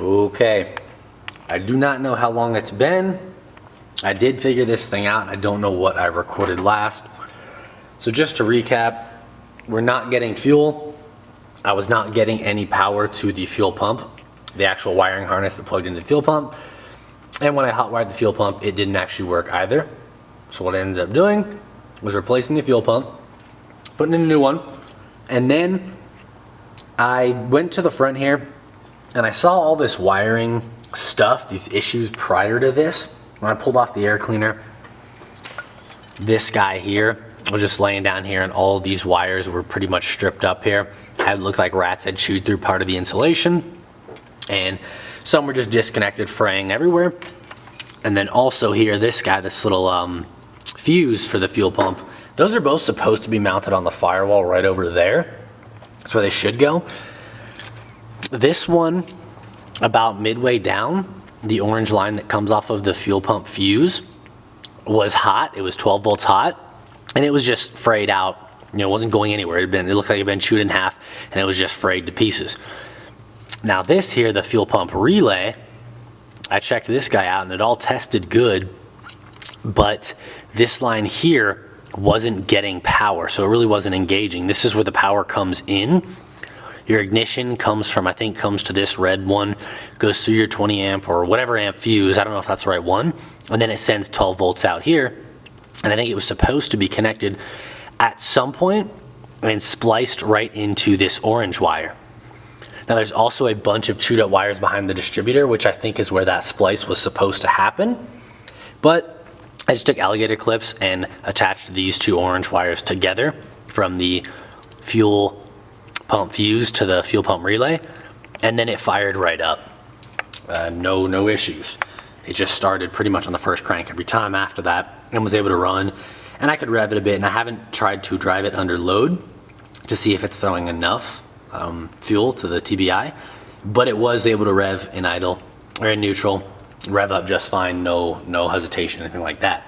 Okay, I do not know how long it's been. I did figure this thing out, and I don't know what I recorded last. So just to recap, we're not getting fuel. I was not getting any power to the fuel pump, the actual wiring harness that plugged into the fuel pump. And when I hot wired the fuel pump, it didn't actually work either. So what I ended up doing was replacing the fuel pump, putting in a new one, and then I went to the front here and I saw all this wiring stuff, these issues prior to this. When I pulled off the air cleaner, this guy here was just laying down here, and all of these wires were pretty much stripped up here. It looked like rats had chewed through part of the insulation, and some were just disconnected, fraying everywhere. And then also here, this guy, this little fuse for the fuel pump, those are both supposed to be mounted on the firewall right over there. That's where they should go. This one, about midway down, the orange line that comes off of the fuel pump fuse was hot. It was 12 volts hot, and it was just frayed out. You know, it wasn't going anywhere. It looked like it had been chewed in half, and it was just frayed to pieces. Now this here, the fuel pump relay, I checked this guy out, and it all tested good, but this line here wasn't getting power, so it really wasn't engaging. This is where the power comes in. Your ignition comes from, I think, comes to this red one, goes through your 20 amp or whatever amp fuse, I don't know if that's the right one, and then it sends 12 volts out here. And I think it was supposed to be connected at some point and spliced right into this orange wire. Now there's also a bunch of chewed up wires behind the distributor, which I think is where that splice was supposed to happen. But I just took alligator clips and attached these two orange wires together from the fuel pump fuse to the fuel pump relay, and then it fired right up. No issues. It just started pretty much on the first crank every time after that, and was able to run. And I could rev it a bit, and I haven't tried to drive it under load to see if it's throwing enough fuel to the TBI, but it was able to rev in idle or in neutral, rev up just fine, no hesitation, anything like that.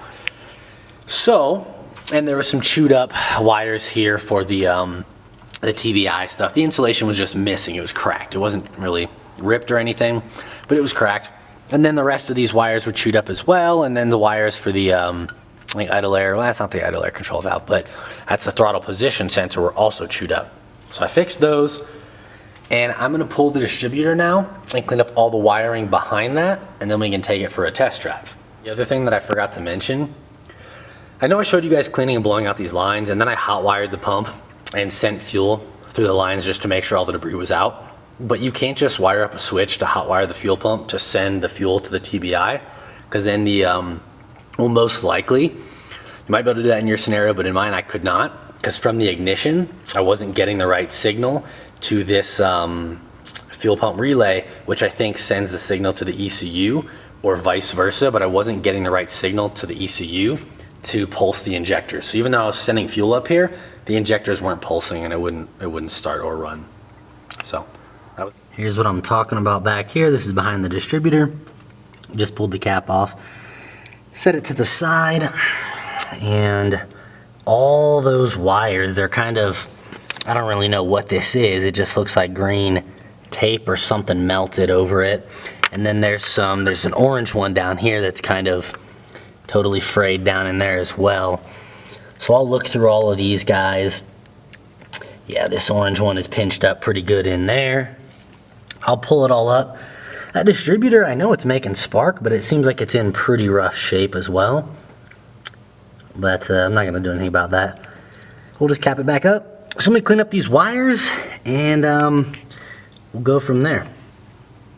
So, and there were some chewed up wires here for the TBI stuff. The insulation was just missing. It was cracked. It wasn't really ripped or anything, but it was cracked. And then the rest of these wires were chewed up as well. And then the wires for the like idle air, well, that's not the idle air control valve, but that's the throttle position sensor, were also chewed up. So I fixed those, and I'm gonna pull the distributor now and clean up all the wiring behind that, and then we can take it for a test drive. The other thing that I forgot to mention, I know I showed you guys cleaning and blowing out these lines, and then I hot wired the pump and sent fuel through the lines just to make sure all the debris was out. But you can't just wire up a switch to hot wire the fuel pump to send the fuel to the TBI, because then the, well, most likely, you might be able to do that in your scenario, but in mine I could not, because from the ignition, I wasn't getting the right signal to this fuel pump relay, which I think sends the signal to the ECU, or vice versa, but I wasn't getting the right signal to the ECU to pulse the injectors. So even though I was sending fuel up here, the injectors weren't pulsing, and it wouldn't start or run. So that was. Here's what I'm talking about back here. This is behind the distributor. Just pulled the cap off, set it to the side, and all those wires, they're kind of, I don't really know what this is. It just looks like green tape or something melted over it. And then there's an orange one down here that's kind of totally frayed down in there as well. So I'll look through all of these guys. Yeah, this orange one is pinched up pretty good in there. I'll pull it all up. That distributor, I know it's making spark, but it seems like it's in pretty rough shape as well. But I'm not gonna do anything about that. We'll just cap it back up. So let me clean up these wires, and we'll go from there.